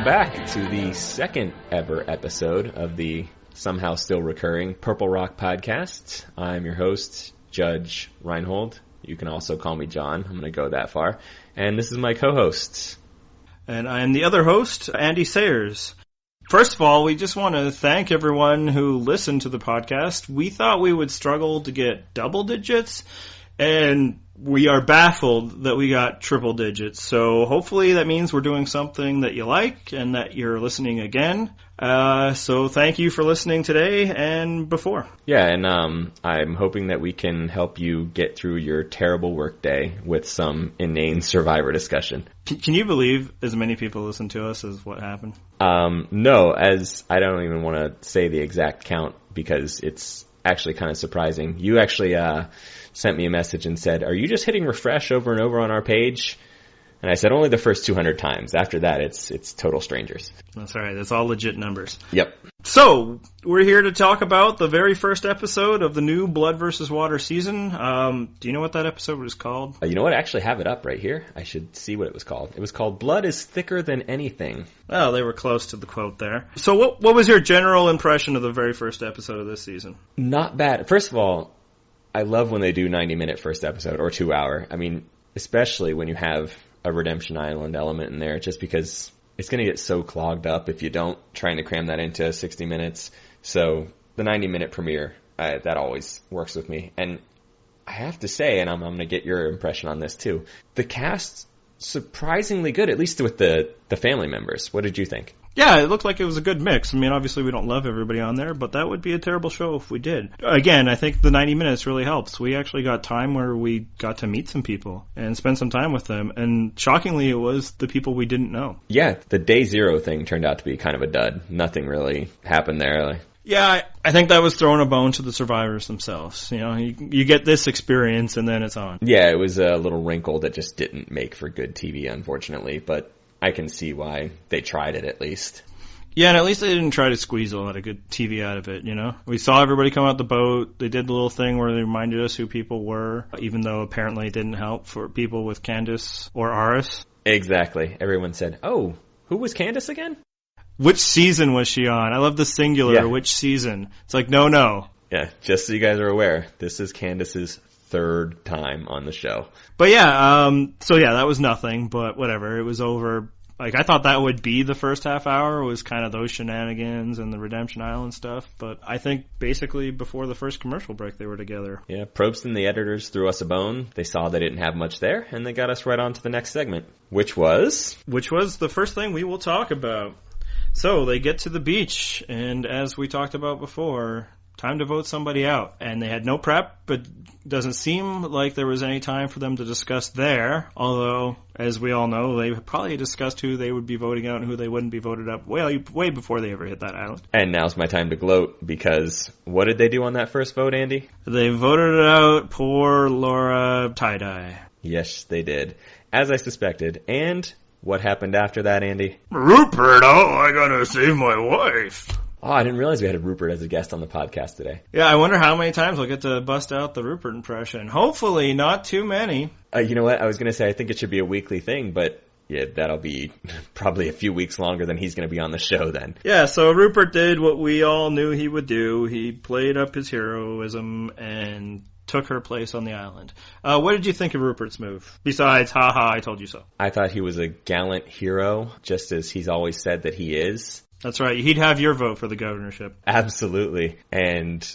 Welcome back to the second ever episode of the somehow still recurring Purple Rock Podcast. I'm your host, Judge Reinhold. You can also call me John. I'm going to go that far. And this is my co-host. And I am the other host, Andy Sayers. First of all, we just want to thank everyone who listened to the podcast. We thought we would struggle to get double digits, and we are baffled that we got triple digits. So hopefully that means we're doing something that you like and that you're listening again. So thank you for listening today and before. Yeah, and I'm hoping that we can help you get through your terrible workday with some inane Survivor discussion. Can you believe as many people listen to us as what happened? No, as I don't even want to say the exact count because it's actually kind of surprising. You actually sent me a message and said, "Are you just hitting refresh over and over on our page?" And I said, "Only the first 200 times. After that, it's total strangers." That's all right. That's all legit numbers. Yep. So, we're here to talk about the very first episode of the new Blood vs. Water season. Do you know what that episode was called? You know what? I actually have it up right here. I should see what it was called. It was called Blood is Thicker Than Anything. Well, they were close to the quote there. So what was your general impression of the very first episode of this season? Not bad. First of all, I love when they do 90-minute first episode or 2 hour. I mean, especially when you have a Redemption Island element in there, just because it's going to get so clogged up if you don't, trying to cram that into 60 minutes. So the 90-minute premiere, that always works with me. And I have to say, and I'm going to get your impression on this too, the cast surprisingly good, at least with the family members. What did you think? Yeah, it looked like it was a good mix. I mean, obviously we don't love everybody on there, but that would be a terrible show if we did. Again, I think the 90 minutes really helps. We actually got time where we got to meet some people and spend some time with them, and shockingly it was the people we didn't know. Yeah, the Day Zero thing turned out to be kind of a dud. Nothing really happened there. Yeah, I think that was throwing a bone to the survivors themselves. You know, you get this experience and then it's on. Yeah, it was a little wrinkle that just didn't make for good TV, unfortunately, but I can see why they tried it at least. Yeah, and at least they didn't try to squeeze a lot of good TV out of it, you know? We saw everybody come out the boat. They did the little thing where they reminded us who people were, even though apparently it didn't help for people with Candace or Aris. Exactly. Everyone said, "Oh, who was Candace again?" Which season was she on? I love the singular, Yeah. Which season? It's like, no. Yeah, just so you guys are aware, this is Candace's third time on the show. But yeah, so yeah, that was nothing, but whatever. It was over. Like, I thought that would be the first half hour, was kind of those shenanigans and the Redemption Island stuff, but I think basically before the first commercial break they were together. Yeah, Probst and the editors threw us a bone. They saw they didn't have much there, and they got us right on to the next segment, which was the first thing we will talk about. So, they get to the beach, and as we talked about before, time to vote somebody out. And they had no prep, but doesn't seem like there was any time for them to discuss there. Although, as we all know, they probably discussed who they would be voting out and who they wouldn't be voted up way before they ever hit that island. And now's my time to gloat, because what did they do on that first vote, Andy? They voted out poor Laura Tie-Dye. Yes, they did. As I suspected. And what happened after that, Andy? Rupert, I gotta save my wife. Oh, I didn't realize we had a Rupert as a guest on the podcast today. Yeah, I wonder how many times I'll get to bust out the Rupert impression. Hopefully not too many. You know what? I was going to say I think it should be a weekly thing, but yeah, that'll be probably a few weeks longer than he's going to be on the show then. Yeah, so Rupert did what we all knew he would do. He played up his heroism and took her place on the island. What did you think of Rupert's move? Besides, haha, I told you so. I thought he was a gallant hero, just as he's always said that he is. That's right. He'd have your vote for the governorship. Absolutely. And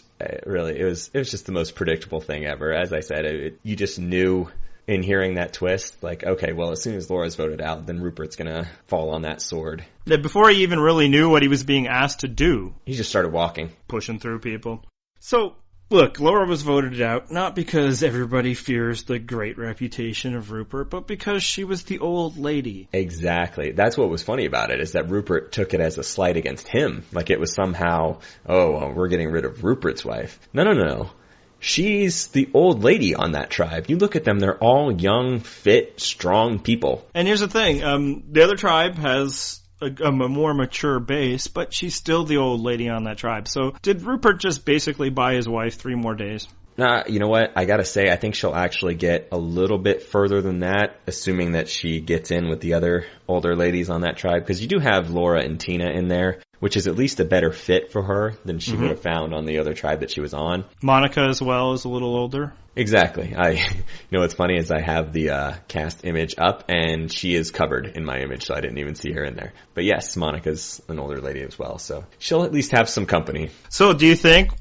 really, it was just the most predictable thing ever. As I said, you just knew in hearing that twist, like, okay, well, as soon as Laura's voted out, then Rupert's going to fall on that sword. Before he even really knew what he was being asked to do. He just started walking. Pushing through people. So, look, Laura was voted out, not because everybody fears the great reputation of Rupert, but because she was the old lady. Exactly. That's what was funny about it, is that Rupert took it as a slight against him. Like it was somehow, oh, well, we're getting rid of Rupert's wife. No. She's the old lady on that tribe. You look at them, they're all young, fit, strong people. And here's the thing, the other tribe has a more mature base, but she's still the old lady on that tribe. So did Rupert just basically buy his wife 3 more days? Nah, you know what? I gotta say, I think she'll actually get a little bit further than that, assuming that she gets in with the other older ladies on that tribe. Because you do have Laura and Tina in there, which is at least a better fit for her than she would have found on the other tribe that she was on. Monica as well is a little older. Exactly. You know what's funny is I have the cast image up, and she is covered in my image, so I didn't even see her in there. But yes, Monica's an older lady as well, so she'll at least have some company. So do you think,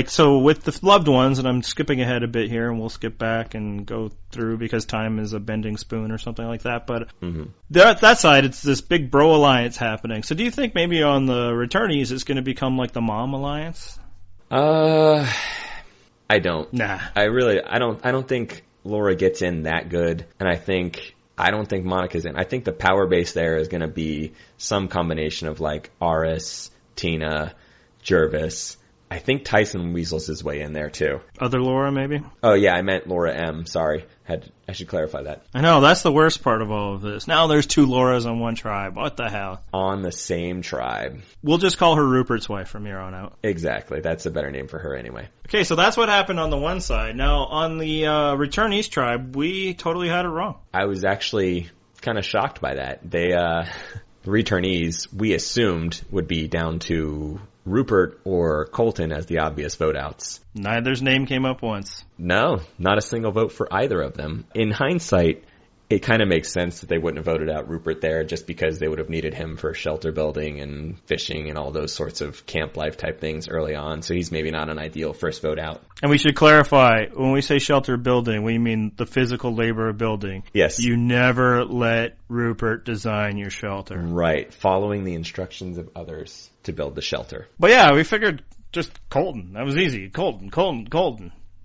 so with the loved ones, and I'm skipping ahead a bit here, and we'll skip back and go through because time is a bending spoon or something like that, but that side, it's this big bro alliance happening. So do you think maybe on the returnees it's going to become like the mom alliance? I don't. Nah. I don't think Laura gets in that good, and I don't think Monica's in. I think the power base there is going to be some combination of like Aris, Tina, Jervis. I think Tyson weasels his way in there too. Other Laura, maybe? Oh yeah, I meant Laura M. Sorry. I should clarify that. I know, that's the worst part of all of this. Now there's 2 Lauras on one tribe. What the hell? On the same tribe. We'll just call her Rupert's wife from here on out. Exactly. That's a better name for her anyway. Okay, so that's what happened on the one side. Now, on the returnees tribe, we totally had it wrong. I was actually kind of shocked by that. The returnees, we assumed, would be down to Rupert or Colton as the obvious vote outs. Neither's name came up once. No, not a single vote for either of them. In hindsight, it kind of makes sense that they wouldn't have voted out Rupert there just because they would have needed him for shelter building and fishing and all those sorts of camp life type things early on. So he's maybe not an ideal first vote out. And we should clarify, when we say shelter building, we mean the physical labor of building. Yes. You never let Rupert design your shelter. Right. Following the instructions of others to build the shelter. But yeah, we figured just Colton. That was easy. Colton.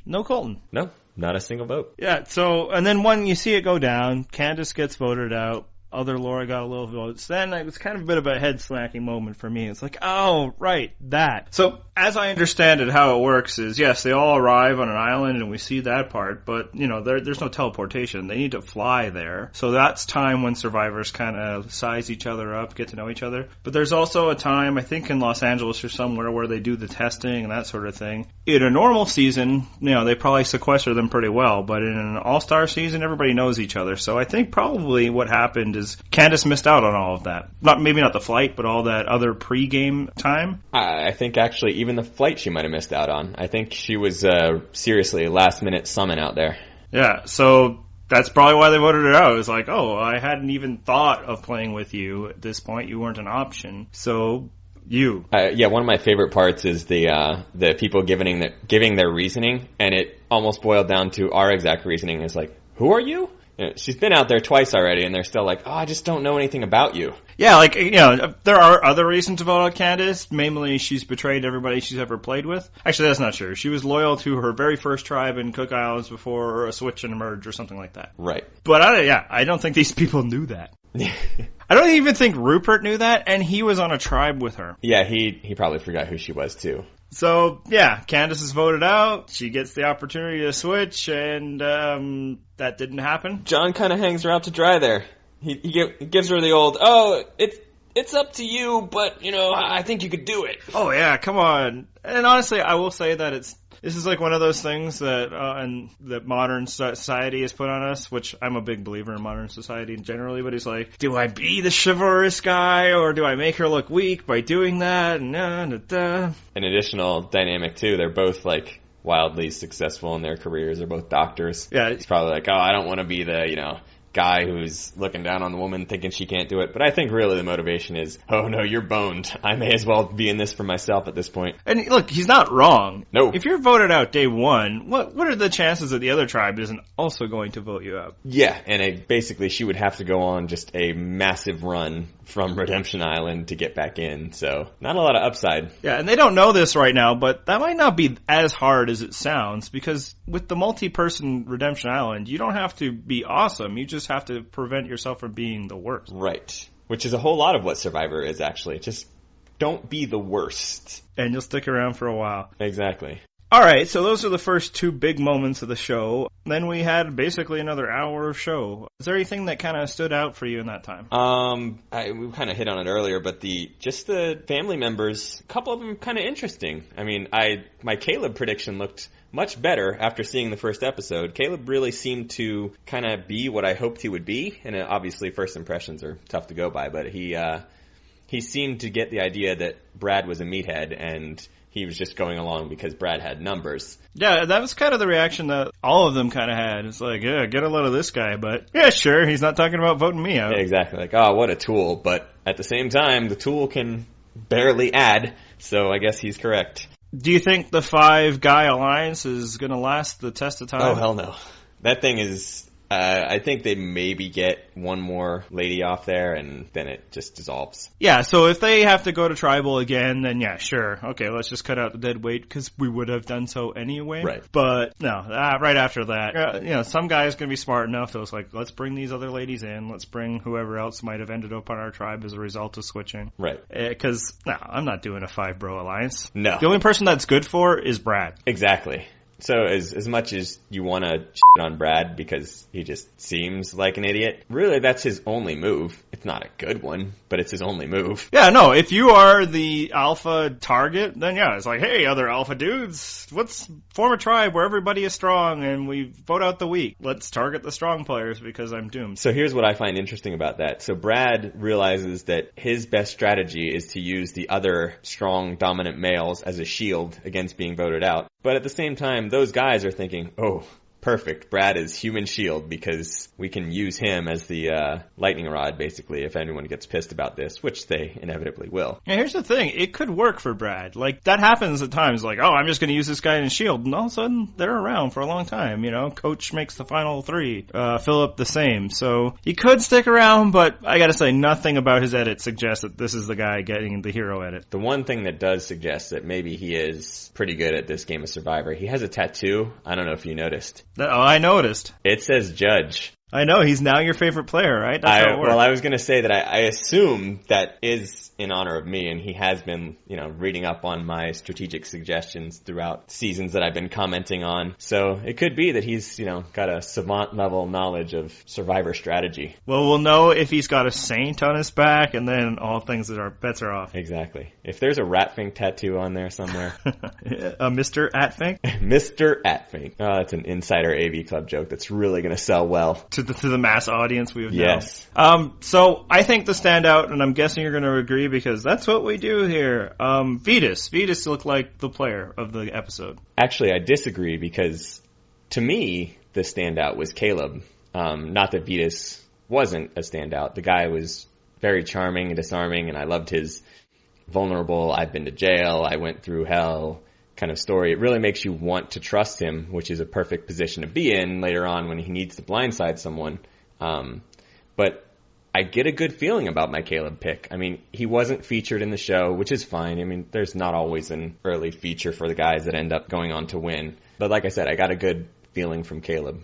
No Colton. No. Not a single vote. Yeah, so, and then when you see it go down, Candace gets voted out, other Laura got a little votes. Then it was kind of a bit of a head-smacking moment for me. It's like, oh, right, that. So, as I understand it, how it works is, yes, they all arrive on an island, and we see that part, but, you know, there's no teleportation. They need to fly there. So that's time when survivors kind of size each other up, get to know each other. But there's also a time, I think in Los Angeles or somewhere, where they do the testing and that sort of thing. In a normal season, you know, they probably sequester them pretty well, but in an all-star season, everybody knows each other. So I think probably what happened is Candace missed out on all of that. Maybe not the flight, but all that other pre-game time. I think actually even the flight she might have missed out on. I think she was seriously a last-minute summon out there. Yeah, so that's probably why they voted her out. It was like, oh, I hadn't even thought of playing with you at this point. You weren't an option. So you. Yeah, one of my favorite parts is the people giving their reasoning, and it almost boiled down to our exact reasoning. It's like, who are you? You know, she's been out there twice already, and they're still like, oh, I just don't know anything about you. Yeah, like, you know, there are other reasons to vote out Candace. Mainly, she's betrayed everybody she's ever played with. Actually, that's not true. She was loyal to her very first tribe in Cook Islands before a switch and a merge or something like that. Right. But, I don't think these people knew that. I don't even think Rupert knew that, and he was on a tribe with her. Yeah, he probably forgot who she was, too. So, yeah, Candace is voted out. She gets the opportunity to switch, and that didn't happen. John kind of hangs her out to dry there. He gives her the old, oh, it's up to you, but, you know, I think you could do it. Oh, yeah, come on. And honestly, I will say that this is like one of those things that that modern society has put on us, which I'm a big believer in modern society generally, but he's like, do I be the chivalrous guy, or do I make her look weak by doing that? An additional dynamic, too, they're both, like, wildly successful in their careers. They're both doctors. Yeah. It's probably like, oh, I don't want to be the, you know, guy who's looking down on the woman thinking she can't do it. But I think really the motivation is, oh no, you're boned. I may as well be in this for myself at this point. And look, he's not wrong. No. If you're voted out day one, what are the chances that the other tribe isn't also going to vote you out? Yeah, and basically she would have to go on just a massive run from Redemption Island to get back in. So not a lot of upside. Yeah, and they don't know this right now, but that might not be as hard as it sounds, because with the multi-person Redemption Island, you don't have to be awesome. You just have to prevent yourself from being the worst. Right. Which is a whole lot of what Survivor is, actually. Just don't be the worst. And you'll stick around for a while. Exactly. All right, so those are the first two big moments of the show. Then we had basically another hour of show. Is there anything that kind of stood out for you in that time? We kind of hit on it earlier, but the family members, a couple of them kind of interesting. I mean, my Caleb prediction looked much better after seeing the first episode. Caleb really seemed to kind of be what I hoped he would be, and obviously first impressions are tough to go by, but he seemed to get the idea that Brad was a meathead, and he was just going along because Brad had numbers. Yeah, that was kind of the reaction that all of them kind of had. It's like, yeah, get a load of this guy, but yeah, sure, he's not talking about voting me out. Yeah, exactly. Like, oh, what a tool. But at the same time, the tool can barely add, so I guess he's correct. Do you think the 5-guy alliance is going to last the test of time? Oh, hell no. That thing is... I think they maybe get one more lady off there, and then it just dissolves. Yeah, so if they have to go to tribal again, then yeah, sure. Okay, let's just cut out the dead weight, because we would have done so anyway. Right. But, no, right after that, some guy's going to be smart enough that was like, let's bring these other ladies in, let's bring whoever else might have ended up on our tribe as a result of switching. Right. Because, no, I'm not doing a 5-bro alliance. No. The only person that's good for is Brad. Exactly. So as much as you want to shit on Brad because he just seems like an idiot, really that's his only move. It's not a good one, but it's his only move. Yeah, no, if you are the alpha target, then yeah, it's like, hey, other alpha dudes, let's form a tribe where everybody is strong and we vote out the weak. Let's target the strong players because I'm doomed. So here's what I find interesting about that. So Brad realizes that his best strategy is to use the other strong, dominant males as a shield against being voted out. But at the same time, those guys are thinking, oh, perfect, Brad is human shield because we can use him as the lightning rod, basically, if anyone gets pissed about this, which they inevitably will. And here's the thing, it could work for Brad. Like, that happens at times, like, oh, I'm just going to use this guy in shield, and all of a sudden, they're around for a long time, Coach makes the final 3, Philip the same, so he could stick around, but I gotta say, nothing about his edit suggests that this is the guy getting the hero edit. The one thing that does suggest that maybe he is pretty good at this game of Survivor, he has a tattoo, I don't know if you noticed. Oh, I noticed. It says Judge. I know, he's now your favorite player, right? That's how it works. Well, I was going to say that I assume that is in honor of me, and he has been, reading up on my strategic suggestions throughout seasons that I've been commenting on. So it could be that he's, got a savant-level knowledge of Survivor strategy. Well, we'll know if he's got a saint on his back, and then all things that are bets are off. Exactly. If there's a Ratfink tattoo on there somewhere. A Mr. Atfink? Mr. Atfink. Oh, that's an insider AV Club joke that's really going to sell well. To the mass audience we have now. Yes. So I think the standout, and I'm guessing you're going to agree because that's what we do here. Vetus. Vetus looked like the player of the episode. Actually, I disagree because to me, the standout was Caleb. Not that Vetus wasn't a standout. The guy was very charming and disarming, and I loved his vulnerable, I've been to jail, I went through hell kind of story. It really makes you want to trust him, which is a perfect position to be in later on when he needs to blindside someone. But I get a good feeling about my Caleb pick. I mean, he wasn't featured in the show, which is fine. I mean, there's not always an early feature for the guys that end up going on to win. But like I said, I got a good feeling from Caleb.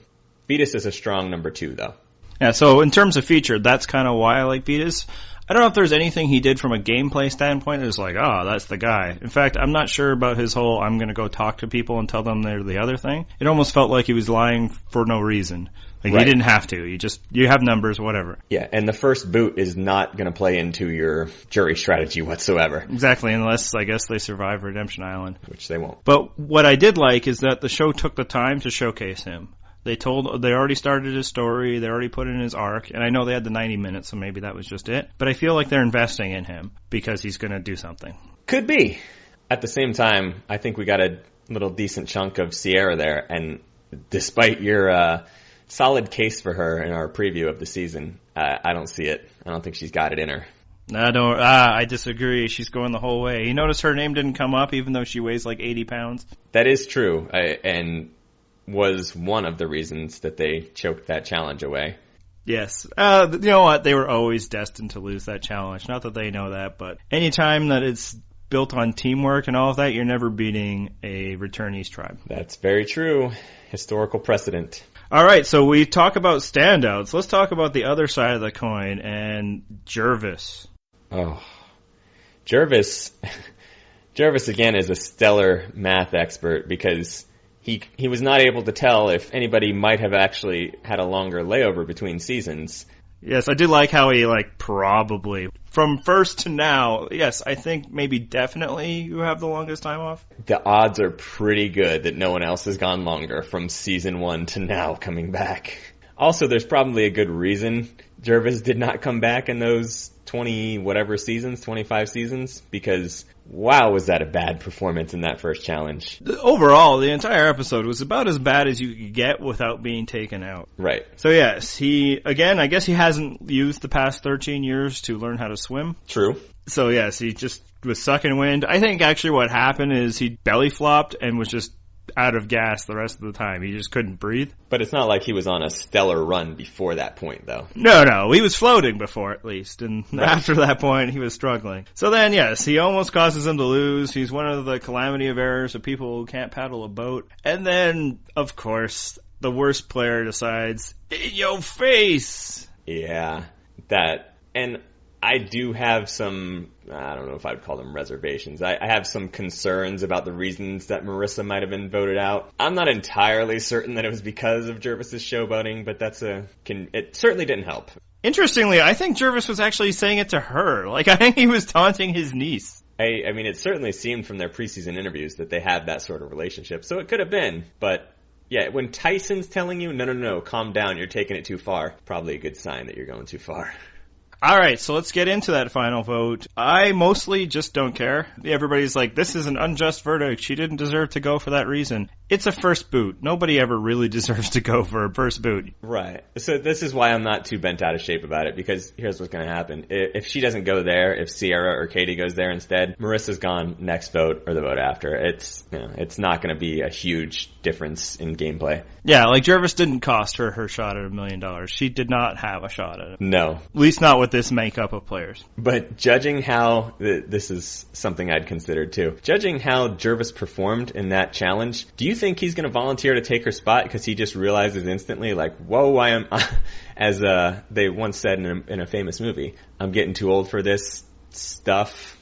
Vetus is a strong number 2, though. Yeah, so in terms of feature, that's kind of why I like Vetus. I don't know if there's anything he did from a gameplay standpoint that's like, oh, that's the guy. In fact, I'm not sure about his whole, I'm going to go talk to people and tell them they're the other thing. It almost felt like he was lying for no reason. Like, right. You didn't have to. You have numbers, whatever. Yeah, and the first boot is not going to play into your jury strategy whatsoever. Exactly, unless, I guess, they survive Redemption Island. Which they won't. But what I did like is that the show took the time to showcase him. They already started his story, they already put in his arc, and I know they had the 90 minutes, so maybe that was just it. But I feel like they're investing in him because he's going to do something. Could be. At the same time, I think we got a little decent chunk of Sierra there, and despite your solid case for her in our preview of the season, I don't see it. I don't think she's got it in her. I disagree. She's going the whole way. You notice her name didn't come up even though she weighs like 80 pounds? That is true, and was one of the reasons that they choked that challenge away. Yes. You know what? They were always destined to lose that challenge. Not that they know that, but anytime that it's built on teamwork and all of that, you're never beating a returnees tribe. That's very true. Historical precedent. All right, so we talk about standouts. Let's talk about the other side of the coin and Jervis. Oh, Jervis. Jervis, again, is a stellar math expert because he was not able to tell if anybody might have actually had a longer layover between seasons. Yes, I did like how he, probably. From first to now, yes, I think maybe definitely you have the longest time off. The odds are pretty good that no one else has gone longer from season 1 to now coming back. Also, there's probably a good reason Jervis did not come back in those 25 seasons, because wow, was that a bad performance in that first challenge. Overall, the entire episode was about as bad as you could get without being taken out. Right. So yes, I guess he hasn't used the past 13 years to learn how to swim. True. So yes, he just was sucking wind. I think actually what happened is he belly flopped and was just out of gas the rest of the time. He just couldn't breathe. But it's not like he was on a stellar run before that point, though. No, he was floating before at least, and after that point he was struggling. So then, yes, he almost causes him to lose. He's one of the calamity of errors of people who can't paddle a boat. And then, of course, the worst player decides, in your face! Yeah, that. And I do have some, I don't know if I'd call them reservations. I have some concerns about the reasons that Marissa might have been voted out. I'm not entirely certain that it was because of Jervis's showboating, but it certainly didn't help. Interestingly, I think Jervis was actually saying it to her. I think he was taunting his niece. I mean, it certainly seemed from their preseason interviews that they had that sort of relationship, so it could have been, but yeah, when Tyson's telling you, no, calm down, you're taking it too far, probably a good sign that you're going too far. All right, so let's get into that final vote. I mostly just don't care. Everybody's like, this is an unjust verdict. She didn't deserve to go for that reason. It's a first boot. Nobody ever really deserves to go for a first boot. Right. So this is why I'm not too bent out of shape about it, because here's what's going to happen. If she doesn't go there, if Sierra or Katie goes there instead, Marissa's gone next vote or the vote after. It's not going to be a huge difference in gameplay. Yeah, Jervis didn't cost her shot at $1 million. She did not have a shot at it. No. At least not with this makeup of players. But judging how, this is something I'd considered too, judging how Jervis performed in that challenge, do you think he's going to volunteer to take her spot because he just realizes instantly, whoa, I am, as they once said in a famous movie, I'm getting too old for this stuff?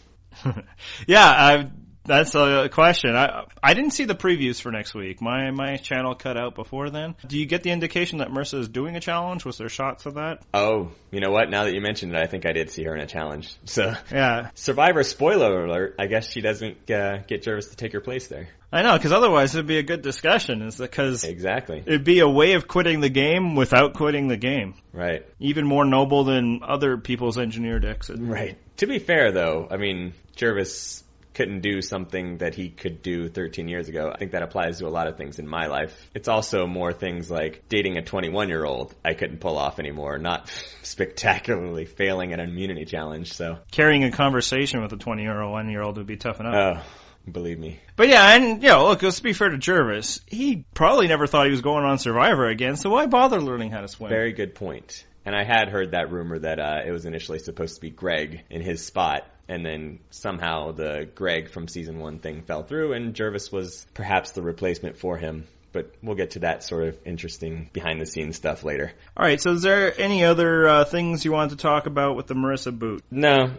Yeah, that's a question. I didn't see the previews for next week. My channel cut out before then. Do you get the indication that Marissa is doing a challenge? Was there shots of that? Oh, you know what? Now that you mentioned it, I think I did see her in a challenge. So, yeah. Survivor spoiler alert, I guess she doesn't get Jervis to take her place there. I know, because otherwise it'd be a good discussion. Exactly. It'd be a way of quitting the game without quitting the game. Right. Even more noble than other people's engineered exit. Right. To be fair, though, I mean, Jervis couldn't do something that he could do 13 years ago. I think that applies to a lot of things in my life. It's also more things like dating a 21-year-old I couldn't pull off anymore, not spectacularly failing at an immunity challenge. So carrying a conversation with a 20-year-old would be tough enough. Oh, believe me. But yeah, and look, let's be fair to Jervis. He probably never thought he was going on Survivor again, so why bother learning how to swim? Very good point. And I had heard that rumor that it was initially supposed to be Greg in his spot, and then somehow the Greg from season 1 thing fell through, and Jervis was perhaps the replacement for him. But we'll get to that sort of interesting behind-the-scenes stuff later. All right, so is there any other things you wanted to talk about with the Marissa boot? No,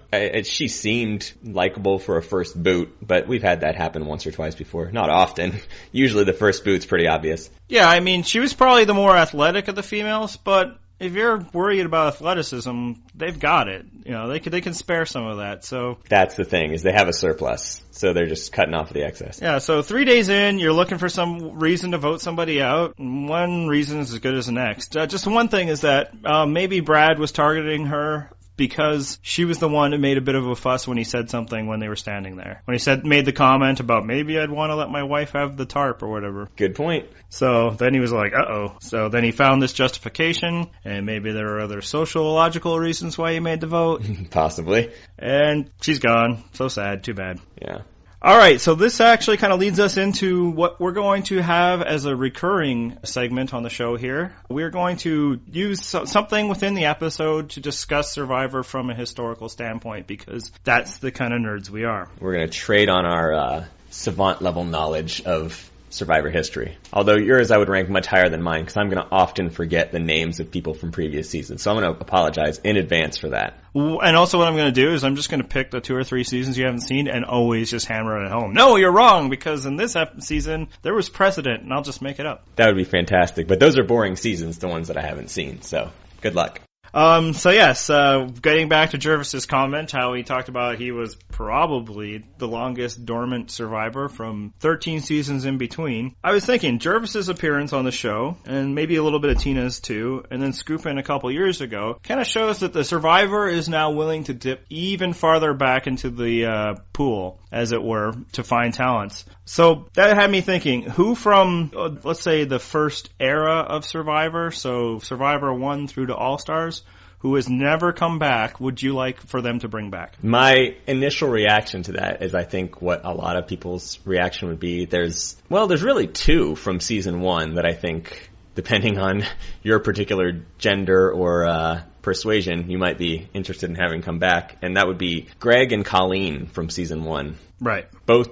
she seemed likable for a first boot, but we've had that happen once or twice before. Not often. Usually the first boot's pretty obvious. Yeah, I mean, she was probably the more athletic of the females, but if you're worried about athleticism, they've got it. They can spare some of that. So that's the thing, is they have a surplus, so they're just cutting off the excess. Yeah, so 3 days in, you're looking for some reason to vote somebody out. One reason is as good as the next. Just one thing is that maybe Brad was targeting her because she was the one who made a bit of a fuss when he said something when they were standing there. When he made the comment about maybe I'd want to let my wife have the tarp or whatever. Good point. So then he was like, uh-oh. So then he found this justification, and maybe there are other sociological reasons why he made the vote. Possibly. And she's gone. So sad. Too bad. Yeah. All right, so this actually kind of leads us into what we're going to have as a recurring segment on the show here. We're going to use something within the episode to discuss Survivor from a historical standpoint, because that's the kind of nerds we are. We're going to trade on our savant-level knowledge of Survivor history. Although yours I would rank much higher than mine because I'm going to often forget the names of people from previous seasons. So I'm going to apologize in advance for that. And also what I'm going to do is I'm just going to pick the 2 or 3 seasons you haven't seen and always just hammer it at home. No, you're wrong, because in this season there was precedent, and I'll just make it up. That would be fantastic. But those are boring seasons, the ones that I haven't seen. So good luck. So yes, getting back to Jervis's comment, how he talked about he was probably the longest dormant survivor from 13 seasons in between. I was thinking Jervis's appearance on the show, and maybe a little bit of Tina's too, and then Scoop In a couple years ago, kind of shows that the survivor is now willing to dip even farther back into the pool, as it were, to find talents. So that had me thinking, who from, let's say, the first era of Survivor, so Survivor 1 through to All-Stars, who has never come back, would you like for them to bring back? My initial reaction to that is I think what a lot of people's reaction would be. There's really 2 from season 1 that I think, depending on your particular gender or persuasion, you might be interested in having come back. And that would be Greg and Colleen from season 1. Right. Both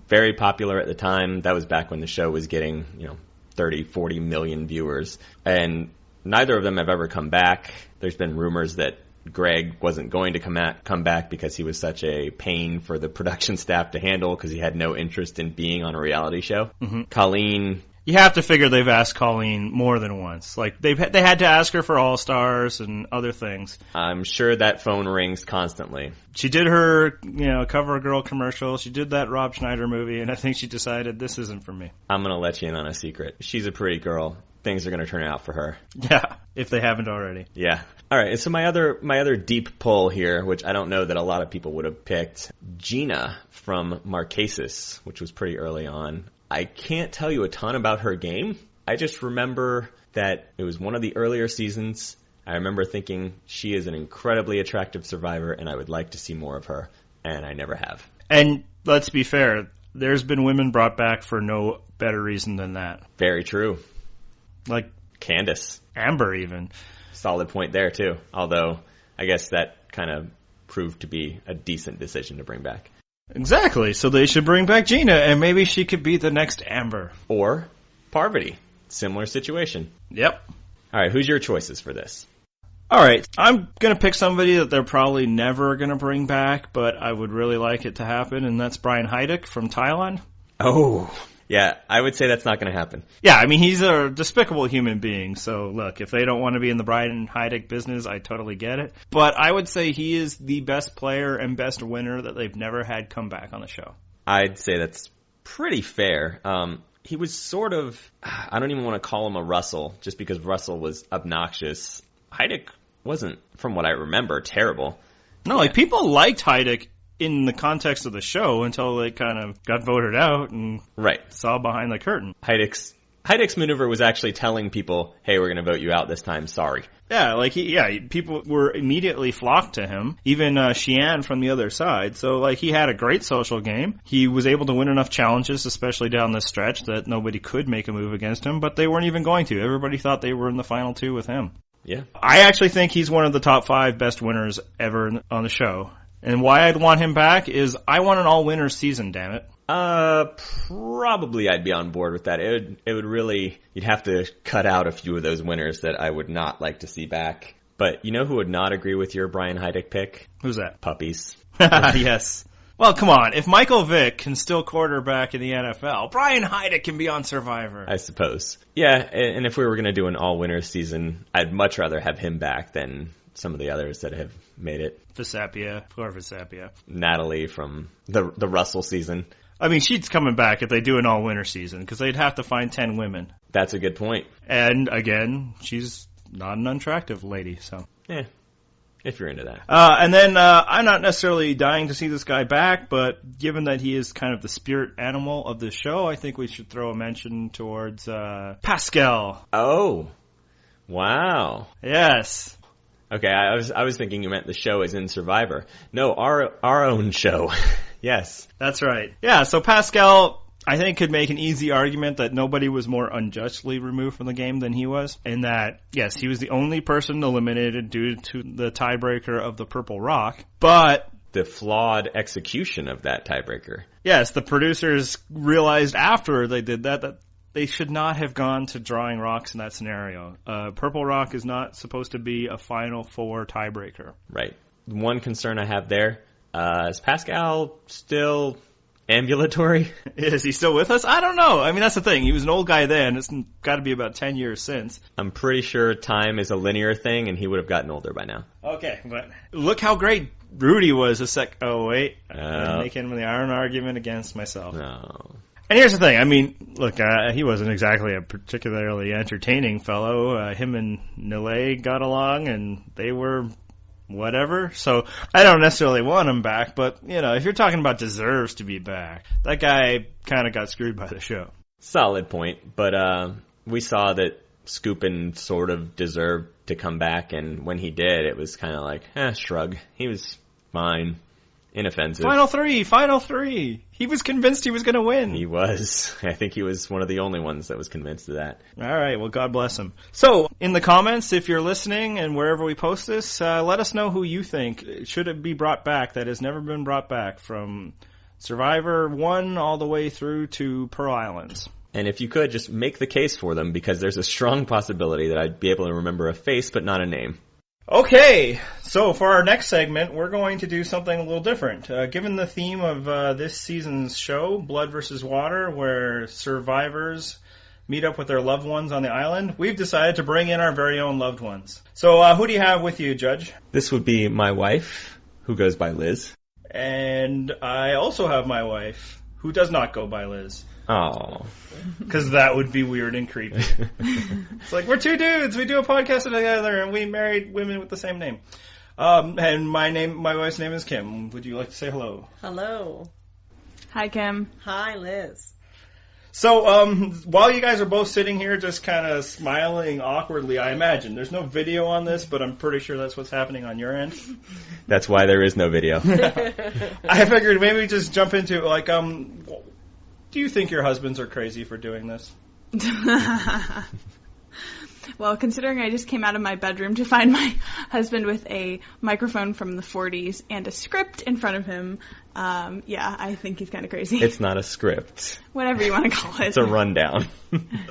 very popular at the time. That was back when the show was getting, 30, 40 million viewers. And neither of them have ever come back. There's been rumors that Greg wasn't going to come back because he was such a pain for the production staff to handle because he had no interest in being on a reality show. Mm-hmm. Colleen... You have to figure they've asked Colleen more than once. Like, they had to ask her for All Stars and other things. I'm sure that phone rings constantly. She did her, Cover Girl commercial. She did that Rob Schneider movie, and I think she decided this isn't for me. I'm going to let you in on a secret. She's a pretty girl. Things are going to turn out for her. Yeah, if they haven't already. Yeah. All right, so my other deep pull here, which I don't know that a lot of people would have picked, Gina from Marquesas, which was pretty early on. I can't tell you a ton about her game. I just remember that it was one of the earlier seasons. I remember thinking she is an incredibly attractive survivor, and I would like to see more of her, and I never have. And let's be fair, there's been women brought back for no better reason than that. Very true. Like Candace. Amber, even. Solid point there, too. Although, I guess that kind of proved to be a decent decision to bring back. Exactly. So they should bring back Gina, and maybe she could be the next Amber. Or Parvati. Similar situation. Yep. All right, who's your choices for this? All right, I'm going to pick somebody that they're probably never going to bring back, but I would really like it to happen, and that's Brian Heidik from Thailand. Oh, yeah, I would say that's not going to happen. Yeah, I mean, he's a despicable human being, so look, if they don't want to be in the Brian Heidik business, I totally get it. But I would say he is the best player and best winner that they've never had come back on the show. I'd say that's pretty fair. He was sort of, I don't even want to call him a Russell, just because Russell was obnoxious. Heidik wasn't, from what I remember, terrible. No, like, people liked Heidik in the context of the show until they kind of got voted out and saw behind the curtain. Heidik's maneuver was actually telling people, hey, we're going to vote you out this time, sorry. Yeah, like, people were immediately flocked to him, even Xian from the other side. So, like, he had a great social game. He was able to win enough challenges, especially down this stretch, that nobody could make a move against him, but they weren't even going to. Everybody thought they were in the final 2 with him. Yeah. I actually think he's one of the top 5 best winners ever on the show. And why I'd want him back is I want an all-winners season, damn it. Probably I'd be on board with that. It would really, you'd have to cut out a few of those winners that I would not like to see back. But you know who would not agree with your Brian Heidik pick? Who's that? Puppies. Yes. Well, come on. If Michael Vick can still quarterback in the NFL, Brian Heidik can be on Survivor. I suppose. Yeah, and if we were going to do an all-winners season, I'd much rather have him back than some of the others that have made it. Visapia. Natalie from the Russell season. I mean, she's coming back if they do an all-winner season, because they'd have to find 10 women. That's a good point. And, again, she's not an unattractive lady, so. Yeah, if you're into that. And then I'm not necessarily dying to see this guy back, but given that he is kind of the spirit animal of the show, I think we should throw a mention towards Pascal. Oh, wow. Yes. Okay, I was thinking you meant the show is in Survivor. No, our own show. Yes. That's right. Yeah, so Pascal, I think, could make an easy argument that nobody was more unjustly removed from the game than he was. In that, yes, he was the only person eliminated due to the tiebreaker of the Purple Rock. But the flawed execution of that tiebreaker. Yes, the producers realized after they did that they should not have gone to drawing rocks in that scenario. Purple Rock is not supposed to be a Final Four tiebreaker. Right. One concern I have there, is Pascal still ambulatory? Is he still with us? I don't know. I mean, that's the thing. He was an old guy then. It's got to be about 10 years since. I'm pretty sure time is a linear thing, and he would have gotten older by now. Okay, but look how great Rudy was a sec. Oh, wait. I'm making the iron argument against myself. No. And here's the thing. I mean, look, he wasn't exactly a particularly entertaining fellow. Him and Nile got along, and they were whatever. So I don't necessarily want him back, but, you know, if you're talking about deserves to be back, that guy kind of got screwed by the show. Solid point, but we saw that Skupin sort of deserved to come back, and when he did, it was kind of like, shrug. He was fine. Inoffensive. Final three. He was convinced he was going to win. He was. I think he was one of the only ones that was convinced of that. All right. Well, God bless him. So, in the comments, if you're listening and wherever we post this, let us know who you think should it be brought back that has never been brought back from Survivor 1 all the way through to Pearl Islands. And if you could, just make the case for them, because there's a strong possibility that I'd be able to remember a face but not a name. Okay, so for our next segment, we're going to do something a little different. Given the theme of this season's show, Blood vs. Water, where survivors meet up with their loved ones on the island, we've decided to bring in our very own loved ones. So who do you have with you, Judge? This would be my wife, who goes by Liz. And I also have my wife, who does not go by Liz. Oh. Because that would be weird and creepy. It's like, we're two dudes, we do a podcast together, and we married women with the same name. And my wife's name is Kim. Would you like to say hello? Hello. Hi, Kim. Hi, Liz. So, while you guys are both sitting here just kind of smiling awkwardly, I imagine, there's no video on this, but I'm pretty sure that's what's happening on your end. That's why there is no video. I figured maybe we just jump into, like, do you think your husbands are crazy for doing this? Well, considering I just came out of my bedroom to find my husband with a microphone from the 40s and a script in front of him, yeah, I think he's kind of crazy. It's not a script. Whatever you want to call it. It's a rundown.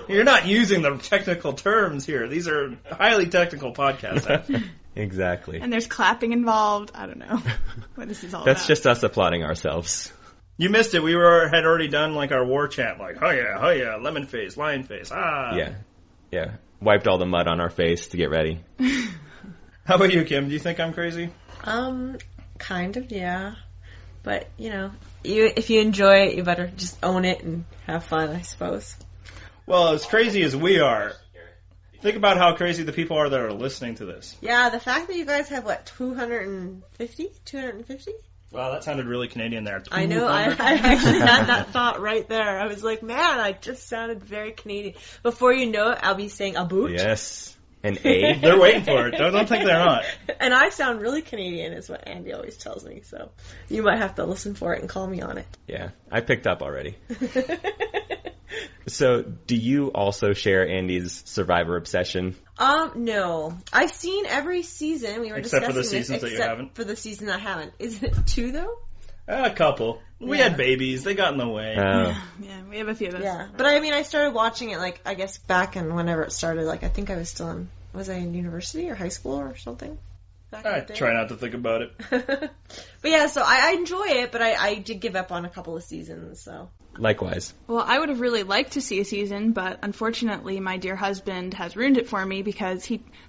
You're not using the technical terms here. These are highly technical podcasts. Exactly. And there's clapping involved. I don't know what this is all That's about. just us applauding ourselves. You missed it. We had already done like our war chant, like, oh yeah, lemon face, lion face, ah. Yeah. Wiped all the mud on our face to get ready. How about you, Kim? Do you think I'm crazy? Kind of, yeah. But, you know, if you enjoy it, you better just own it and have fun, I suppose. Well, as crazy as we are, think about how crazy the people are that are listening to this. Yeah, the fact that you guys have, 250? Wow, that sounded really Canadian there. I know, I actually had that thought right there. I was like, man, I just sounded very Canadian. Before you know it, I'll be saying a boot. Yes. An A. They're waiting for it. Don't think they're not. And I sound really Canadian is what Andy always tells me, so you might have to listen for it and call me on it. Yeah, I picked up already. So, do you also share Andy's Survivor obsession? No. I've seen every season. We were except discussing for the seasons this, that you haven't? For the season I haven't. Is it 2, though? A couple. We had babies. They got in the way. Yeah, we have a few of those. Yeah. But I mean, I started watching it, I guess back in whenever it started. I think I was still was I in university or high school or something? I try not to think about it. But yeah, so I enjoy it, but I did give up on a couple of seasons, so. Likewise. Well, I would have really liked to see a season, but unfortunately my dear husband has ruined it for me because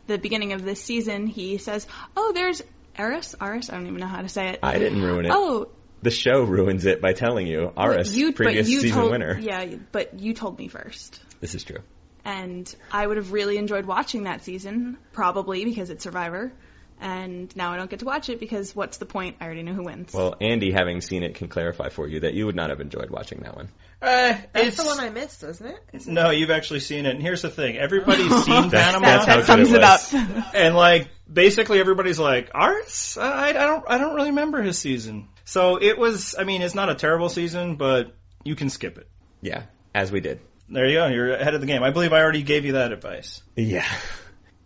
the beginning of this season, he says, oh, there's Aris, I don't even know how to say it. I didn't ruin it. Oh. The show ruins it by telling you, Aris, previous season winner. Yeah, but you told me first. This is true. And I would have really enjoyed watching that season, probably because it's Survivor. And now I don't get to watch it because what's the point? I already know who wins. Well, Andy, having seen it, can clarify for you that you would not have enjoyed watching that one. That's the one I missed, isn't it? No, you've actually seen it. And here's the thing. Everybody's seen Panama. That's how good it was. And basically everybody's like, Aris? I don't really remember his season. So it was, it's not a terrible season, but you can skip it. Yeah, as we did. There you go. You're ahead of the game. I believe I already gave you that advice. Yeah.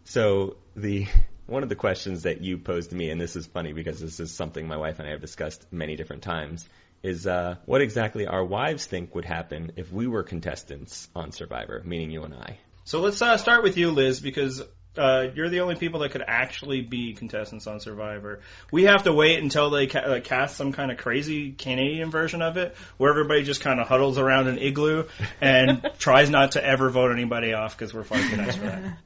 So the one of the questions that you posed to me, and this is funny because this is something my wife and I have discussed many different times, is what exactly our wives think would happen if we were contestants on Survivor, meaning you and I. So let's start with you, Liz, because you're the only people that could actually be contestants on Survivor. We have to wait until they cast some kind of crazy Canadian version of it, where everybody just kind of huddles around an igloo and tries not to ever vote anybody off because we're far too nice for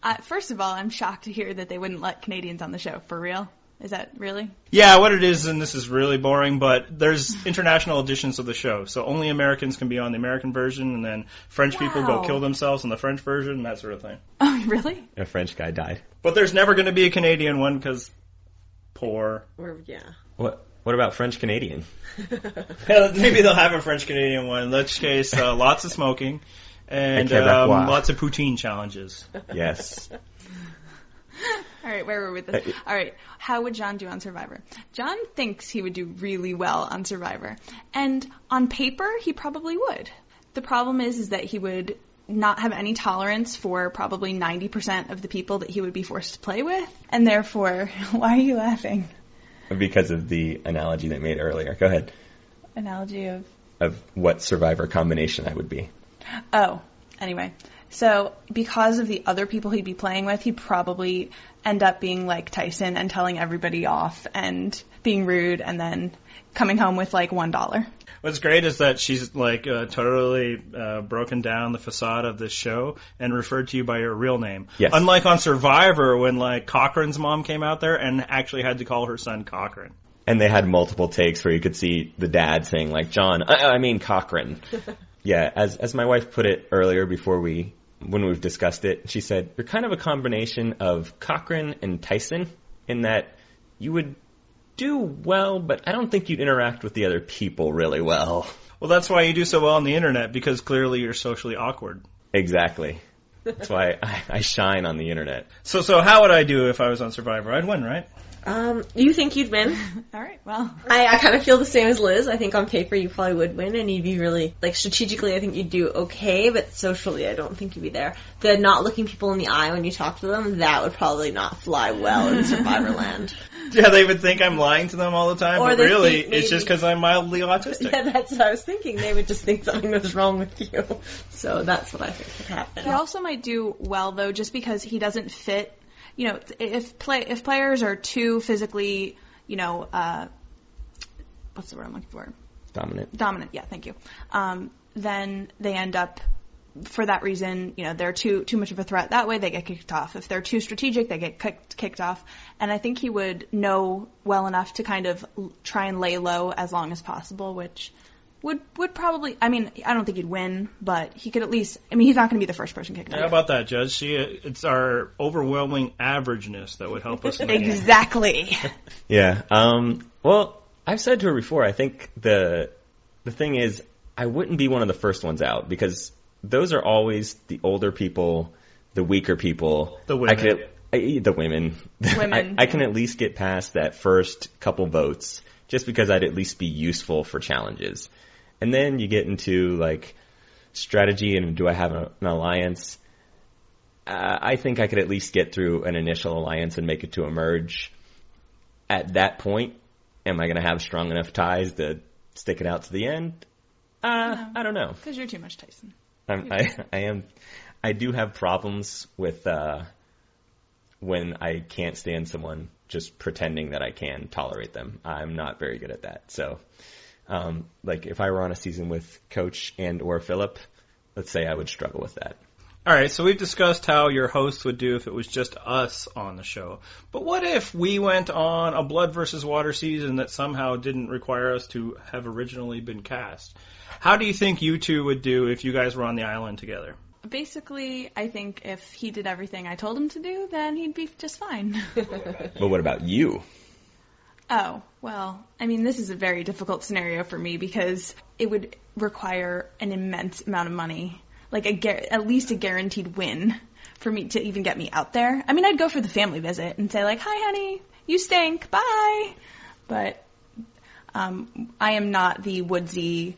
that. First of all, I'm shocked to hear that they wouldn't let Canadians on the show. For real? Is that really? Yeah, what it is, and this is really boring, but there's international editions of the show, so only Americans can be on the American version, and then French people go kill themselves on the French version, that sort of thing. Oh, really? A French guy died. But there's never going to be a Canadian one, because poor. Or, yeah. What about French-Canadian? Yeah, maybe they'll have a French-Canadian one, in which case, lots of smoking, and lots of poutine challenges. Yes. All right, where were we with this? All right, how would John do on Survivor? John thinks he would do really well on Survivor. And on paper, he probably would. The problem is that he would not have any tolerance for probably 90% of the people that he would be forced to play with. And therefore, why are you laughing? Because of the analogy that I made earlier. Go ahead. Analogy of? Of what Survivor combination I would be. Oh, anyway. So because of the other people he'd be playing with, he'd probably end up being like Tyson and telling everybody off and being rude and then coming home with like $1. What's great is that she's like totally broken down the facade of this show and referred to you by your real name. Yes. Unlike on Survivor when like Cochran's mom came out there and actually had to call her son Cochran. And they had multiple takes where you could see the dad saying like, John, I mean Cochran. Yeah, as my wife put it earlier when we've discussed it, she said, you're kind of a combination of Cochran and Tyson in that you would do well, but I don't think you'd interact with the other people really well. Well, that's why you do so well on the internet, because clearly you're socially awkward. Exactly. That's why I shine on the internet. So how would I do if I was on Survivor? I'd win, right? You think you'd win? All right, well. I kind of feel the same as Liz. I think on paper you probably would win, and you'd be really, like, strategically I think you'd do okay, but socially I don't think you'd be there. The not looking people in the eye when you talk to them, that would probably not fly well in Survivor land. Yeah, they would think I'm lying to them all the time, but really it's just because I'm mildly autistic. Yeah, that's what I was thinking. They would just think something was wrong with you. So that's what I think would happen. He also might do well, though, just because he doesn't fit. You know, if players are too physically, you know, what's the word I'm looking for? Dominant, yeah, thank you. Then they end up, for that reason, you know, they're too much of a threat. That way they get kicked off. If they're too strategic, they get kicked off. And I think he would know well enough to kind of try and lay low as long as possible, which would probably, I mean, I don't think he'd win, but he could at least, I mean, he's not going to be the first person kicked out. How about that, Judge? It's our overwhelming averageness that would help us. Exactly. Yeah. Well, I've said to her before, I think the thing is, I wouldn't be one of the first ones out, because those are always the older people, the weaker people. The women. The women. I can at least get past that first couple votes, just because I'd at least be useful for challenges. And then you get into, like, strategy and do I have an alliance? I think I could at least get through an initial alliance and make it to a merge. At that point, am I going to have strong enough ties to stick it out to the end? No, I don't know. Because you're too much Tyson. I do have problems with when I can't stand someone just pretending that I can tolerate them. I'm not very good at that. So, like, if I were on a season with Coach and or Philip, let's say I would struggle with that. All right, so we've discussed how your host would do if it was just us on the show. But what if we went on a blood versus water season that somehow didn't require us to have originally been cast? How do you think you two would do if you guys were on the island together? Basically, I think if he did everything I told him to do, then he'd be just fine. But what about you? Oh, well, I mean, this is a very difficult scenario for me because it would require an immense amount of money, like at least a guaranteed win for me to even get me out there. I mean, I'd go for the family visit and say, like, hi, honey, you stink, bye. But I am not the woodsy,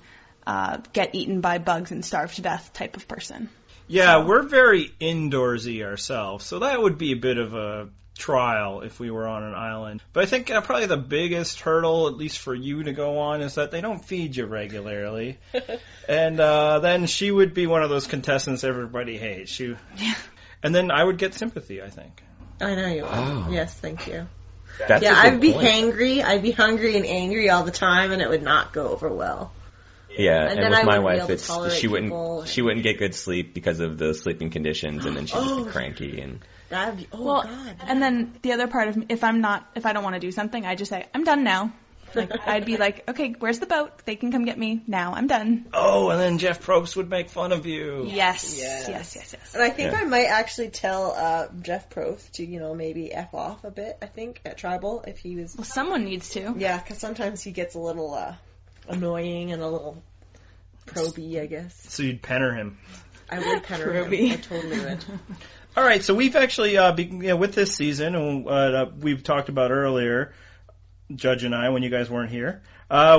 get eaten by bugs and starve to death type of person. Yeah, we're very indoorsy ourselves, so that would be a bit of a trial if we were on an island. But I think probably the biggest hurdle, at least for you to go on, is that they don't feed you regularly. And then she would be one of those contestants everybody hates. And then I would get sympathy, I think. I know you would. Oh. Yes, thank you. That's I'd be hangry. I'd be hungry and angry all the time, and it would not go over well. Yeah, and with my wife, she wouldn't get good sleep because of the sleeping conditions, and then she'd just be cranky and. That'd be, God. And then the other part of me, if I don't want to do something, I just say, I'm done now. Like, I'd be like, okay, where's the boat? They can come get me now. I'm done. Oh, and then Jeff Probst would make fun of you. Yes. And I think I might actually tell Jeff Probst to, maybe F off a bit, I think, at Tribal, if he was... Well, someone needs to. Yeah, because sometimes he gets a little annoying and a little proby, I guess. So you'd penner him. I would penner him. I totally would. All right, so we've actually, with this season, and we've talked about earlier, Judge and I, when you guys weren't here,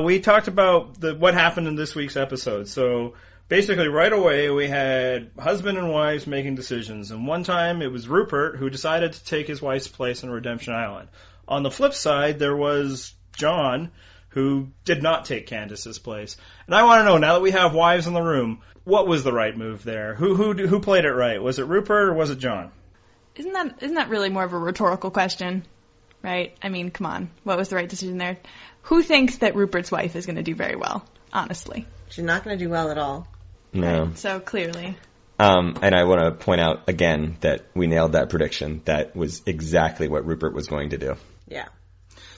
we talked about what happened in this week's episode. So basically, right away, we had husband and wives making decisions. And one time, it was Rupert who decided to take his wife's place on Redemption Island. On the flip side, there was John, who did not take Candace's place. And I want to know, now that we have wives in the room, what was the right move there? Who played it right? Was it Rupert or was it John? Isn't that really more of a rhetorical question, right? I mean, come on. What was the right decision there? Who thinks that Rupert's wife is going to do very well, honestly? She's not going to do well at all. No. Right, so clearly. And I want to point out again that we nailed that prediction. That was exactly what Rupert was going to do. Yeah.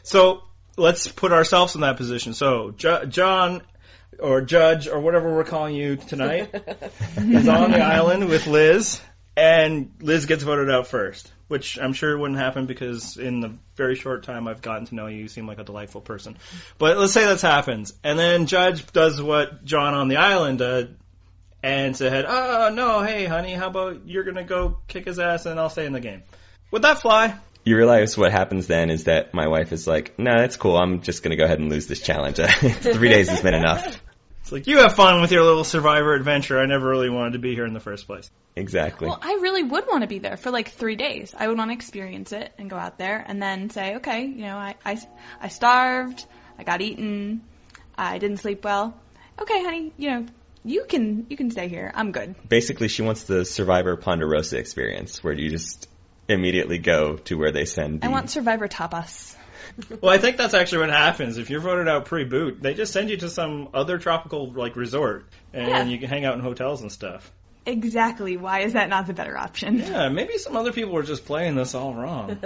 So let's put ourselves in that position. So John, or Judge, or whatever we're calling you tonight, is on the island with Liz, and Liz gets voted out first, which I'm sure wouldn't happen because in the very short time I've gotten to know you, you seem like a delightful person. But let's say this happens, and then Judge does what John on the island did, and said, oh, no, hey, honey, how about you're going to go kick his ass and I'll stay in the game. Would that fly? You realize what happens then is that my wife is like, no, that's cool. I'm just going to go ahead and lose this challenge. 3 days has been enough. It's like, you have fun with your little Survivor adventure. I never really wanted to be here in the first place. Exactly. Well, I really would want to be there for 3 days. I would want to experience it and go out there and then say, okay, I starved, I got eaten, I didn't sleep well. Okay, honey, you can stay here. I'm good. Basically, she wants the Survivor Ponderosa experience, where you just immediately go to where they send. I want Survivor tapas. Well, I think that's actually what happens. If you're voted out pre-boot, they just send you to some other tropical resort, and you can hang out in hotels and stuff. Exactly. Why is that not the better option? Yeah, maybe some other people are just playing this all wrong.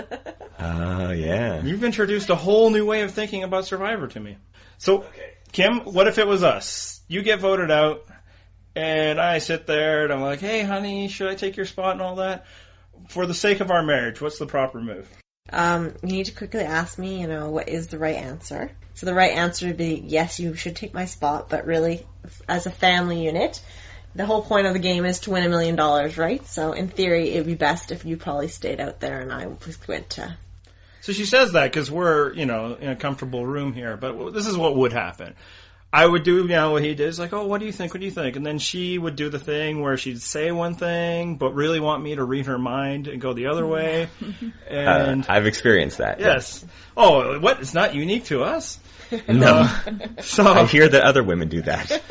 Oh, yeah. You've introduced a whole new way of thinking about Survivor to me. So, Kim, what if it was us? You get voted out, and I sit there, and I'm like, hey, honey, should I take your spot and all that? For the sake of our marriage, what's the proper move? You need to quickly ask me, what is the right answer. So the right answer would be, yes, you should take my spot, but really, as a family unit, the whole point of the game is to win $1 million, right? So in theory, it would be best if you probably stayed out there and I went to... So she says that because we're, in a comfortable room here, but this is what would happen. I would do, what he did. It's like, oh, what do you think? What do you think? And then she would do the thing where she'd say one thing, but really want me to read her mind and go the other way. And I've experienced that. Yes. Oh, what? It's not unique to us? No. I hear that other women do that.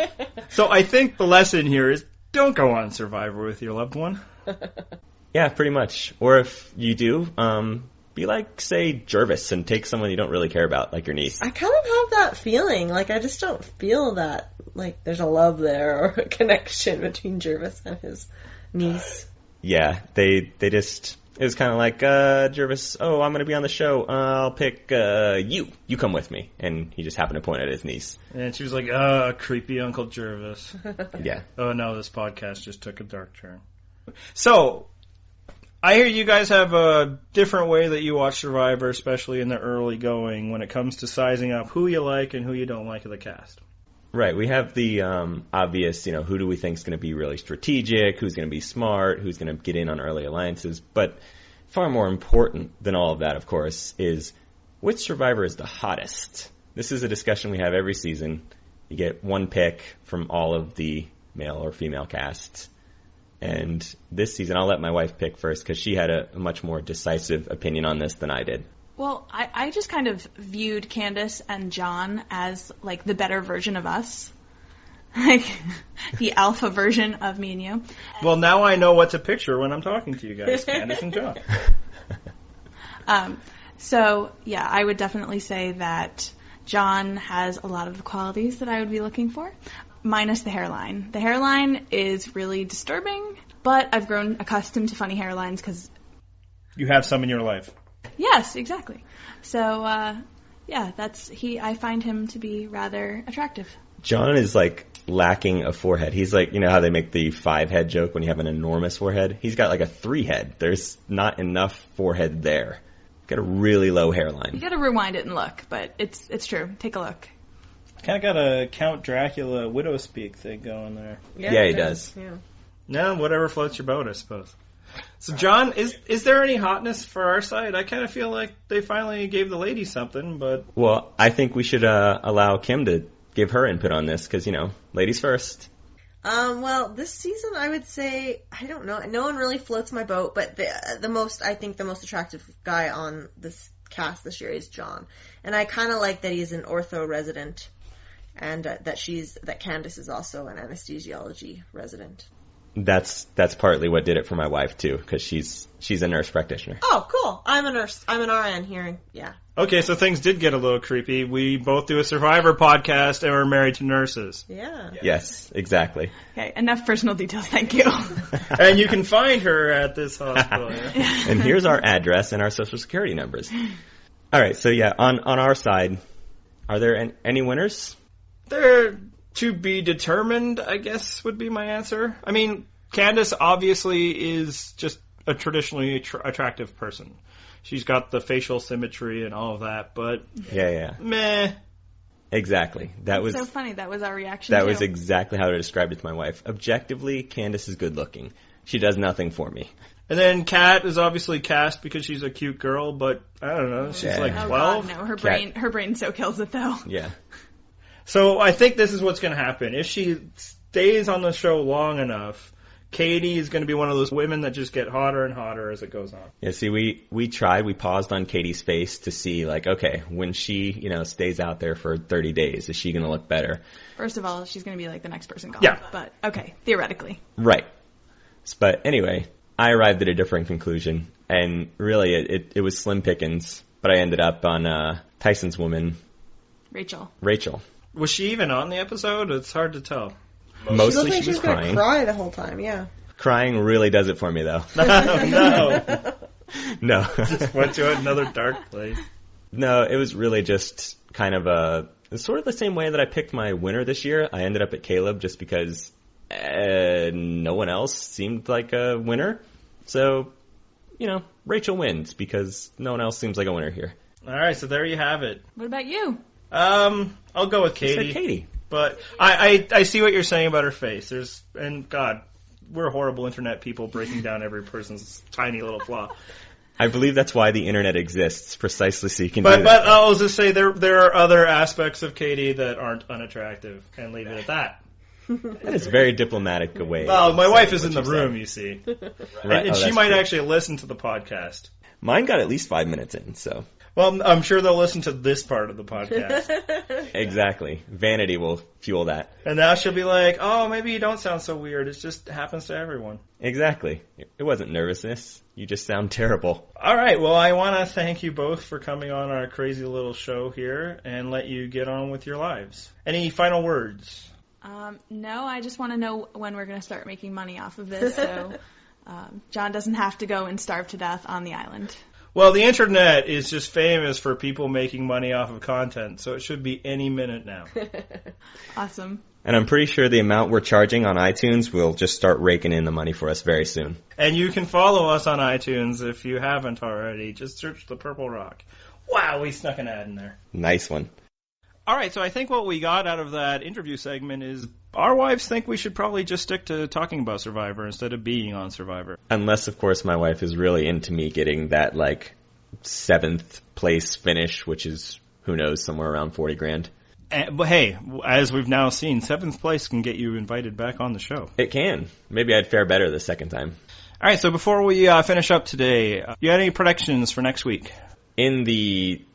So I think the lesson here is don't go on Survivor with your loved one. Yeah, pretty much. Or if you do, be like, say, Jervis and take someone you don't really care about, like your niece. I kind of have that feeling. I just don't feel that, there's a love there or a connection between Jervis and his niece. Yeah, they just, it was kind of like, Jervis, oh, I'm going to be on the show. I'll pick you. You come with me. And he just happened to point at his niece. And she was like, creepy Uncle Jervis. Yeah. Oh, no, this podcast just took a dark turn. So... I hear you guys have a different way that you watch Survivor, especially in the early going, when it comes to sizing up who you like and who you don't like of the cast. Right. We have the obvious, who do we think is going to be really strategic, who's going to be smart, who's going to get in on early alliances. But far more important than all of that, of course, is which Survivor is the hottest. This is a discussion we have every season. You get one pick from all of the male or female casts. And this season, I'll let my wife pick first because she had a much more decisive opinion on this than I did. Well, I just kind of viewed Candace and John as, like, the better version of us. Like, the alpha version of me and you. Well, now I know what to picture when I'm talking to you guys, Candace and John. So, yeah, I would definitely say that John has a lot of the qualities that I would be looking for, minus the hairline. The hairline is really disturbing, but I've grown accustomed to funny hairlines because... You have some in your life. Yes, exactly. So, I find him to be rather attractive. John is, like, lacking a forehead. He's like, you know how they make the 5-head joke when you have an enormous forehead? He's got, like, a 3-head. There's not enough forehead there. Got a really low hairline. You gotta rewind it and look, but it's true. Take a look. Kind of got a Count Dracula widow speak thing going there. Yeah, he does. Yeah. No, whatever floats your boat, I suppose. So, John, is there any hotness for our side? I kind of feel like they finally gave the ladies something, but... Well, I think we should allow Kim to give her input on this, because, ladies first. Well, this season I would say, I don't know, no one really floats my boat, but the most attractive guy on this cast this year is John. And I kind of like that he's an ortho resident, and that Candace is also an anesthesiology resident. That's partly what did it for my wife too, because she's a nurse practitioner. Oh, cool! I'm a nurse. I'm an RN here. Yeah. Okay, so things did get a little creepy. We both do a Survivor podcast, and we're married to nurses. Yeah. Yes, exactly. Okay, enough personal details. Thank you. And you can find her at this hospital. Yeah? And here's our address and our social security numbers. All right, so yeah, on our side, are there any winners? They're to be determined, I guess, would be my answer. I mean, Candace obviously is just a traditionally attractive person. She's got the facial symmetry and all of that, but... Yeah. Meh. Exactly. That was so funny. That was our reaction, That too. was exactly how I described it to my wife. Objectively, Candace is good looking. She does nothing for me. And then Kat is obviously cast because she's a cute girl, but I don't know, she's like 12. God, no, her brain so kills it, though. Yeah. So I think this is what's going to happen. If she stays on the show long enough, Katie is going to be one of those women that just get hotter and hotter as it goes on. Yeah, see, we paused on Katie's face to see, like, okay, when she, stays out there for 30 days, is she going to look better? First of all, she's going to be like the next person gone. Yeah. But, okay, theoretically. Right. But anyway, I arrived at a different conclusion, and really it was slim pickings, but I ended up on Tyson's woman. Rachel. Was she even on the episode? It's hard to tell. Mostly she was crying. Cry the whole time, yeah. Crying really does it for me, though. No. No. Just went to another dark place. No, it was really just kind of sort of the same way that I picked my winner this year. I ended up at Caleb just because no one else seemed like a winner. So, Rachel wins because no one else seems like a winner here. All right, so there you have it. What about you? I'll go with Katie. I said Katie. But I see what you're saying about her face. God, we're horrible internet people breaking down every person's tiny little flaw. I believe that's why the internet exists, precisely so you can do that. But I'll just say there are other aspects of Katie that aren't unattractive, and leave it at that. That is very diplomatic a way. Well, my wife is in the room, you see. Right. And she might actually listen to the podcast. Mine got at least 5 minutes in, so. Well, I'm sure they'll listen to this part of the podcast. Exactly. Vanity will fuel that. And now she'll be like, oh, maybe you don't sound so weird. It just happens to everyone. Exactly. It wasn't nervousness. You just sound terrible. All right. Well, I want to thank you both for coming on our crazy little show here and let you get on with your lives. Any final words? No, I just want to know when we're going to start making money off of this so John doesn't have to go and starve to death on the island. Well, the internet is just famous for people making money off of content, so it should be any minute now. Awesome. And I'm pretty sure the amount we're charging on iTunes will just start raking in the money for us very soon. And you can follow us on iTunes if you haven't already. Just search The Purple Rock. Wow, we snuck an ad in there. Nice one. All right, so I think what we got out of that interview segment is our wives think we should probably just stick to talking about Survivor instead of being on Survivor. Unless, of course, my wife is really into me getting that, 7th place finish, which is, who knows, somewhere around $40,000. But hey, as we've now seen, 7th place can get you invited back on the show. It can. Maybe I'd fare better the second time. All right, so before we finish up today, you had any predictions for next week? In the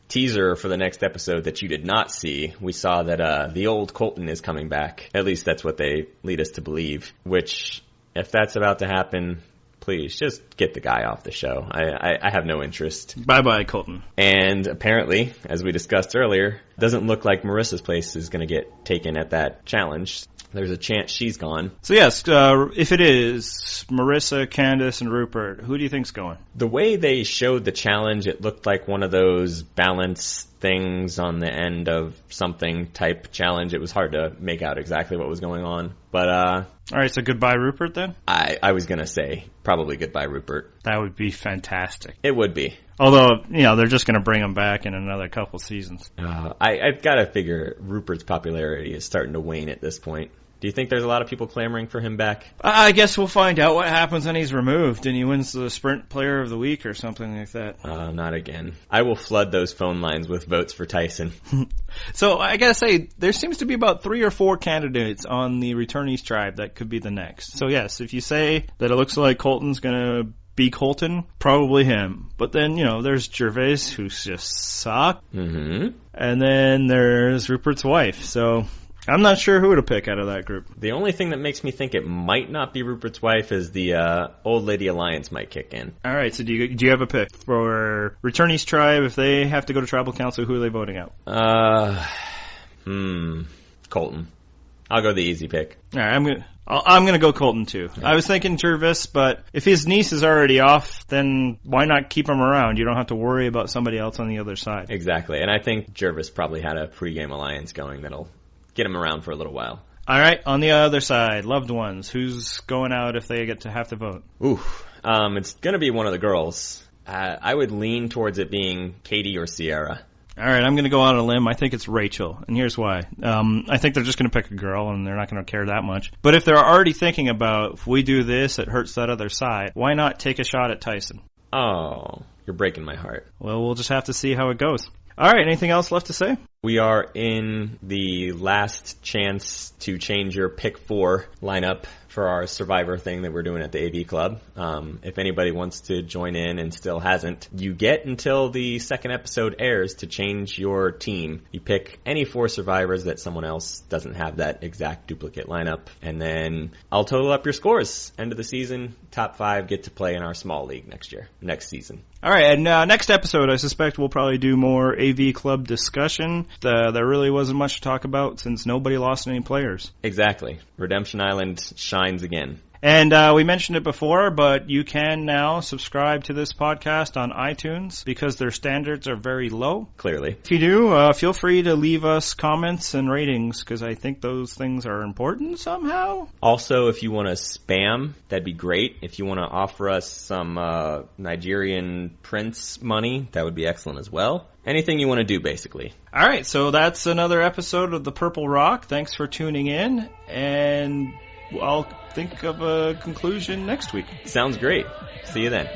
teaser for the next episode that you did not see, we saw that the old Colton is coming back. At least that's what they lead us to believe. Which, if that's about to happen, please just get the guy off the show. I have no interest. Bye-bye, Colton. And apparently, as we discussed earlier, doesn't look like Marissa's place is going to get taken at that challenge. There's a chance she's gone. So yes, if it is Marissa, Candace, and Rupert, who do you think's going? The way they showed the challenge, it looked like one of those balance things on the end of something type challenge. It was hard to make out exactly what was going on. But, all right, so goodbye, Rupert, then? I was going to say probably goodbye, Rupert. That would be fantastic. It would be. Although, they're just going to bring him back in another couple seasons. I've got to figure Rupert's popularity is starting to wane at this point. Do you think there's a lot of people clamoring for him back? I guess we'll find out what happens when he's removed and he wins the Sprint Player of the Week or something like that. Not again. I will flood those phone lines with votes for Tyson. So I gotta say, there seems to be about 3 or 4 candidates on the Returnees tribe that could be the next. So yes, if you say that it looks like Colton's gonna be Colton, probably him. But then, there's Gervais, who's just sucked. Mm-hmm. And then there's Rupert's wife. So I'm not sure who to pick out of that group. The only thing that makes me think it might not be Rupert's wife is the Old Lady Alliance might kick in. All right, so do you have a pick for Returnees tribe? If they have to go to tribal council, who are they voting out? Colton. I'll go the easy pick. All right, I'm gonna go Colton too. Yeah. I was thinking Gervais, but if his niece is already off, then why not keep him around? You don't have to worry about somebody else on the other side. Exactly, and I think Gervais probably had a pregame alliance going that'll get him around for a little while. All right, on the other side, loved ones. Who's going out if they get to have to vote? It's going to be one of the girls. I would lean towards it being Katie or Sierra. All right, I'm going to go out on a limb. I think it's Rachel, and here's why. I think they're just going to pick a girl, and they're not going to care that much. But if they're already thinking about, if we do this, it hurts that other side, why not take a shot at Tyson? Oh, you're breaking my heart. Well, we'll just have to see how it goes. All right, anything else left to say? We are in the last chance to change your pick 4 lineup for our Survivor thing that we're doing at the AV Club. If anybody wants to join in and still hasn't, you get until the second episode airs to change your team. You pick any 4 survivors that someone else doesn't have that exact duplicate lineup, and then I'll total up your scores. End of the season, top 5 get to play in our small league next season. All right, and next episode, I suspect we'll probably do more AV Club discussion. There really wasn't much to talk about since nobody lost any players. Exactly. Redemption Island shines again. And we mentioned it before, but you can now subscribe to this podcast on iTunes because their standards are very low. Clearly. If you do, feel free to leave us comments and ratings because I think those things are important somehow. Also, if you want to spam, that'd be great. If you want to offer us some Nigerian prince money, that would be excellent as well. Anything you want to do, basically. All right, so that's another episode of The Purple Rock. Thanks for tuning in, and I'll think of a conclusion next week. Sounds great. See you then.